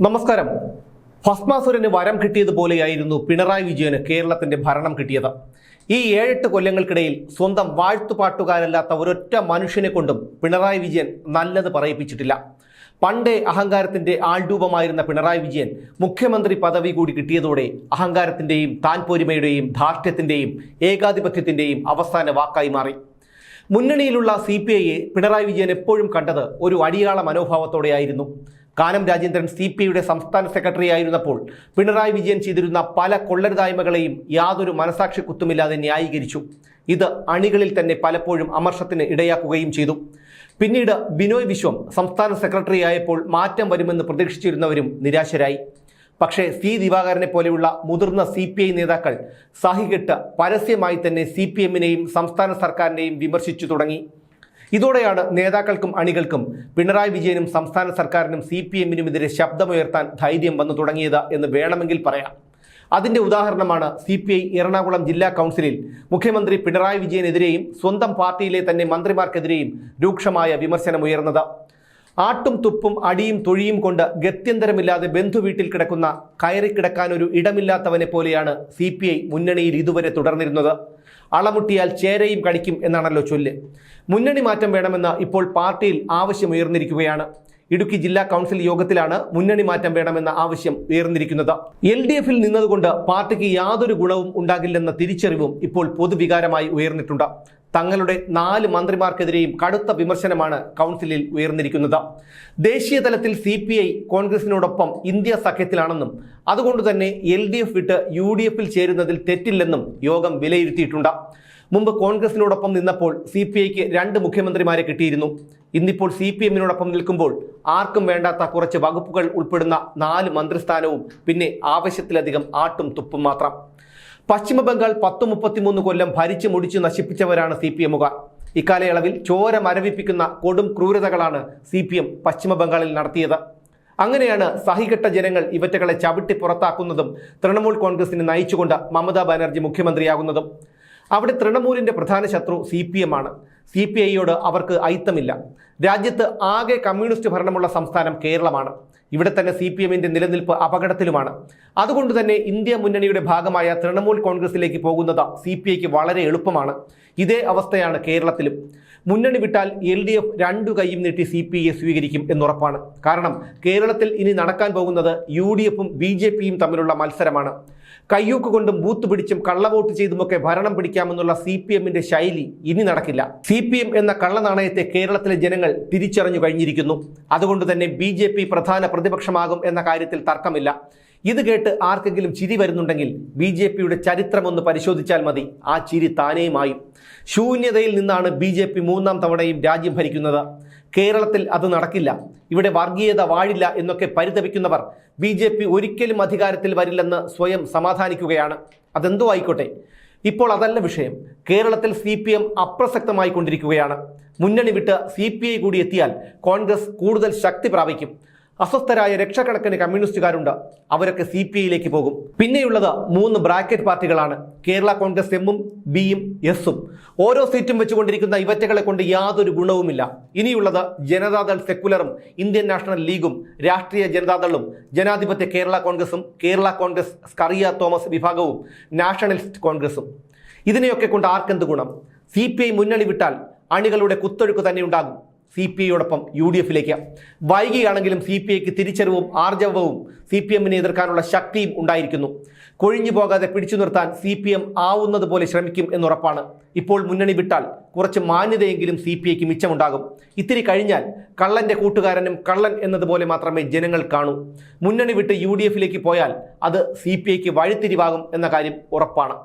നമസ്കാരം. ഭസ്മാസുരന് വരം കിട്ടിയതുപോലെയായിരുന്നു പിണറായി വിജയന് കേരളത്തിന്റെ ഭരണം കിട്ടിയത്. ഈ 7-8 കൊല്ലങ്ങൾക്കിടയിൽ സ്വന്തം വാഴ്ത്തുപാട്ടുകാരല്ലാത്ത ഒരൊറ്റ മനുഷ്യനെ കൊണ്ടും പിണറായി വിജയൻ നല്ലത് പറയിപ്പിച്ചിട്ടില്ല. പണ്ടേ അഹങ്കാരത്തിന്റെ ആൾരൂപമായിരുന്ന പിണറായി വിജയൻ മുഖ്യമന്ത്രി പദവി കൂടി കിട്ടിയതോടെ അഹങ്കാരത്തിന്റെയും താൻപോരിമയുടെയും ധാർഷ്ട്യത്തിന്റെയും ഏകാധിപത്യത്തിന്റെയും അവസാന വാക്കായി മാറി. മുന്നണിയിലുള്ള CPIയെ പിണറായി വിജയൻ എപ്പോഴും കണ്ടത് ഒരു അടിയാള മനോഭാവത്തോടെയായിരുന്നു. കാനം രാജേന്ദ്രൻ CPIയുടെ സംസ്ഥാന സെക്രട്ടറി ആയിരുന്നപ്പോൾ പിണറായി വിജയൻ ചെയ്തിരുന്ന പല കൊള്ളരുതായ്മകളെയും യാതൊരു മനസാക്ഷി കുത്തുമില്ലാതെ ന്യായീകരിച്ചു. ഇത് അണികളിൽ തന്നെ പലപ്പോഴും അമർഷത്തിന് ഇടയാക്കുകയും ചെയ്തു. പിന്നീട് ബിനോയ് വിശ്വം സംസ്ഥാന സെക്രട്ടറി ആയപ്പോൾ മാറ്റം വരുമെന്ന് പ്രതീക്ഷിച്ചിരുന്നവരും നിരാശരായി. പക്ഷേ ദിവാകരനെ പോലെയുള്ള മുതിർന്ന CPI നേതാക്കൾ സഹികെട്ട് പരസ്യമായി തന്നെ CPMനെയും സംസ്ഥാന സർക്കാരിനെയും വിമർശിച്ചു തുടങ്ങി. ഇതോടെയാണ് നേതാക്കൾക്കും അണികൾക്കും പിണറായി വിജയനും സംസ്ഥാന സർക്കാരിനും CPMനുമെതിരെ ശബ്ദമുയർത്താൻ ധൈര്യം വന്നു തുടങ്ങിയത് എന്ന് വേണമെങ്കിൽ പറയാം. അതിന്റെ ഉദാഹരണമാണ് CPI എറണാകുളം ജില്ലാ കൗൺസിലിൽ മുഖ്യമന്ത്രി പിണറായി വിജയനെതിരെയും സ്വന്തം പാർട്ടിയിലെ തന്നെ മന്ത്രിമാർക്കെതിരെയും രൂക്ഷമായ വിമർശനമുയർന്നത്. ആട്ടും തുപ്പും അടിയും തൊഴിയും കൊണ്ട് ഗത്യന്തരമില്ലാതെ ബന്ധുവീട്ടിൽ കിടക്കുന്ന കയറിക്കിടക്കാൻ ഒരു ഇടമില്ലാത്തവനെ പോലെയാണ് CPI മുന്നണിയിൽ ഇതുവരെ തുടർന്നിരുന്നത്. അളമുട്ടിയാൽ ചേരയും കടിക്കും എന്നാണല്ലോ ചൊല്ല്. മുന്നണി മാറ്റം വേണമെന്ന് ഇപ്പോൾ പാർട്ടിയിൽ ആവശ്യമുയർന്നിരിക്കുകയാണ്. ഇടുക്കി ജില്ലാ കൗൺസിൽ യോഗത്തിലാണ് മുന്നണി മാറ്റം വേണമെന്ന ആവശ്യം ഉയർന്നിരിക്കുന്നത്. LDFിൽ നിന്നതുകൊണ്ട് പാർട്ടിക്ക് യാതൊരു ഗുണവും ഉണ്ടാകില്ലെന്ന തിരിച്ചറിവും ഇപ്പോൾ പൊതുവികാരമായി ഉയർന്നിട്ടുണ്ട്. തങ്ങളുടെ 4 മന്ത്രിമാർക്കെതിരെയും കടുത്ത വിമർശനമാണ് കൗൺസിലിൽ ഉയർന്നിരിക്കുന്നത്. ദേശീയ തലത്തിൽ CPI കോൺഗ്രസിനോടൊപ്പം ഇന്ത്യ സഖ്യത്തിലാണെന്നും അതുകൊണ്ട് തന്നെ LDF വിട്ട് UDFിൽ ചേരുന്നതിൽ തെറ്റില്ലെന്നും യോഗം വിലയിരുത്തിയിട്ടുണ്ട്. മുമ്പ് കോൺഗ്രസിനോടൊപ്പം നിന്നപ്പോൾ CPIക്ക് 2 മുഖ്യമന്ത്രിമാരെ കിട്ടിയിരുന്നു. ഇന്നിപ്പോൾ CPMനോടൊപ്പം നിൽക്കുമ്പോൾ ആർക്കും വേണ്ടാത്ത കുറച്ച് വകുപ്പുകൾ ഉൾപ്പെടുന്ന 4 മന്ത്രിസ്ഥാനവും പിന്നെ ആവശ്യത്തിലധികം ആട്ടും തുപ്പും മാത്രം. പശ്ചിമ ബംഗാൾ 10-33 കൊല്ലം ഭരിച്ചു മുടിച്ചു നശിപ്പിച്ചവരാണ് CPMുകാർ. ഇക്കാലയളവിൽ ചോര മരവിപ്പിക്കുന്ന കൊടും ക്രൂരതകളാണ് CPM പശ്ചിമ ബംഗാളിൽ നടത്തിയത്. അങ്ങനെയാണ് സഹികെട്ട ജനങ്ങൾ ഇവറ്റകളെ ചവിട്ടി പുറത്താക്കുന്നതും തൃണമൂൽ കോൺഗ്രസിനെ നയിച്ചുകൊണ്ട് മമതാ ബാനർജി മുഖ്യമന്ത്രിയാകുന്നതും. അവിടെ തൃണമൂലിന്റെ പ്രധാന ശത്രു CPM ആണ്. CPIയോട് അവർക്ക് ഐത്തമില്ല. രാജ്യത്ത് ആകെ കമ്മ്യൂണിസ്റ്റ് ഭരണമുള്ള സംസ്ഥാനം കേരളമാണ്. ഇവിടെ തന്നെ CPMന്റെ നിലനിൽപ്പ് അപകടത്തിലുമാണ്. അതുകൊണ്ട് തന്നെ ഇന്ത്യ മുന്നണിയുടെ ഭാഗമായ തൃണമൂൽ കോൺഗ്രസിലേക്ക് പോകുന്നത് CPIക്ക് വളരെ എളുപ്പമാണ്. ഇതേ അവസ്ഥയാണ് കേരളത്തിലും. മുന്നണി വിട്ടാൽ LDF 2 കൈയും നീട്ടി CPIയെ സ്വീകരിക്കും എന്നുറപ്പാണ്. കാരണം കേരളത്തിൽ ഇനി നടക്കാൻ പോകുന്നത് UDFും BJPയും തമ്മിലുള്ള മത്സരമാണ്. കയ്യൂക്ക് കൊണ്ടും ബൂത്ത് പിടിച്ചും കള്ളവോട്ട് ചെയ്തുമൊക്കെ ഭരണം പിടിക്കാമെന്നുള്ള CPMന്റെ ശൈലി ഇനി നടക്കില്ല. CPM എന്ന കള്ളനാണയത്തെ കേരളത്തിലെ ജനങ്ങൾ തിരിച്ചറിഞ്ഞു കഴിഞ്ഞിരിക്കുന്നു. അതുകൊണ്ട് തന്നെ BJP പ്രധാന പ്രതിപക്ഷമാകും എന്ന കാര്യത്തിൽ തർക്കമില്ല. ഇത് കേട്ട് ആർക്കെങ്കിലും ചിരി വരുന്നുണ്ടെങ്കിൽ BJPയുടെ ചരിത്രമൊന്ന് പരിശോധിച്ചാൽ മതി. ആ ചിരി താനേയുമായും. ശൂന്യതയിൽ നിന്നാണ് BJP 3ാം തവണയും രാജ്യം ഭരിക്കുന്നത്. കേരളത്തിൽ അത് നടക്കില്ല. ഇവിടെ വർഗീയത വാഴില്ല എന്നൊക്കെ പരിതപിക്കുന്നവർ BJP ഒരിക്കലും അധികാരത്തിൽ വരില്ലെന്ന് സ്വയം സമാധാനിക്കുകയാണ്. അതെന്തോ ആയിക്കോട്ടെ. ഇപ്പോൾ അതല്ല വിഷയം. കേരളത്തിൽ CPM അപ്രസക്തമായി കൊണ്ടിരിക്കുകയാണ്. മുന്നണി വിട്ട് CPI കൂടി എത്തിയാൽ കോൺഗ്രസ് കൂടുതൽ ശക്തി പ്രാപിക്കും. അസ്വസ്ഥരായ ലക്ഷക്കണക്കിന് കമ്മ്യൂണിസ്റ്റുകാരുണ്ട്. അവരൊക്കെ CPIയിലേക്ക് പോകും. പിന്നെയുള്ളത് 3 ബ്രാക്കറ്റ് പാർട്ടികളാണ്. കേരള കോൺഗ്രസ് എമ്മും Bയും Sഉം. ഓരോ സീറ്റും വെച്ചുകൊണ്ടിരിക്കുന്ന ഇവറ്റകളെ കൊണ്ട് യാതൊരു ഗുണവുമില്ല. ഇനിയുള്ളത് ജനതാദൾ സെക്കുലറും ഇന്ത്യൻ നാഷണൽ ലീഗും രാഷ്ട്രീയ ജനതാദളും ജനാധിപത്യ കേരള കോൺഗ്രസും കേരള കോൺഗ്രസ് സ്കറിയ തോമസ് വിഭാഗവും നാഷണലിസ്റ്റ് കോൺഗ്രസും. ഇതിനെയൊക്കെ കൊണ്ട് ആർക്കെന്ത് ഗുണം? CPI മുന്നണി വിട്ടാൽ അണികളുടെ കുത്തൊഴുക്ക് തന്നെ ഉണ്ടാകും CPIയോടൊപ്പം UDFിലേക്ക്. വൈകിയാണെങ്കിലും CPIക്ക് തിരിച്ചറിവും ആർജവവും CPMനെ എതിർക്കാനുള്ള ശക്തിയും ഉണ്ടായിരിക്കുന്നു. കൊഴിഞ്ഞു പോകാതെ പിടിച്ചു നിർത്താൻ CPM ആവുന്നത് പോലെ ശ്രമിക്കും എന്നുറപ്പാണ്. ഇപ്പോൾ മുന്നണി വിട്ടാൽ കുറച്ച് മാന്യതയെങ്കിലും CPIക്ക് മിച്ചമുണ്ടാകും. ഇത്തിരി കഴിഞ്ഞാൽ കള്ളന്റെ കൂട്ടുകാരനും കള്ളൻ എന്നതുപോലെ മാത്രമേ ജനങ്ങൾ കാണൂ. മുന്നണി വിട്ട് UDFിലേക്ക് പോയാൽ അത് CPIക്ക് വഴിത്തിരിവാകും എന്ന കാര്യം ഉറപ്പാണ്.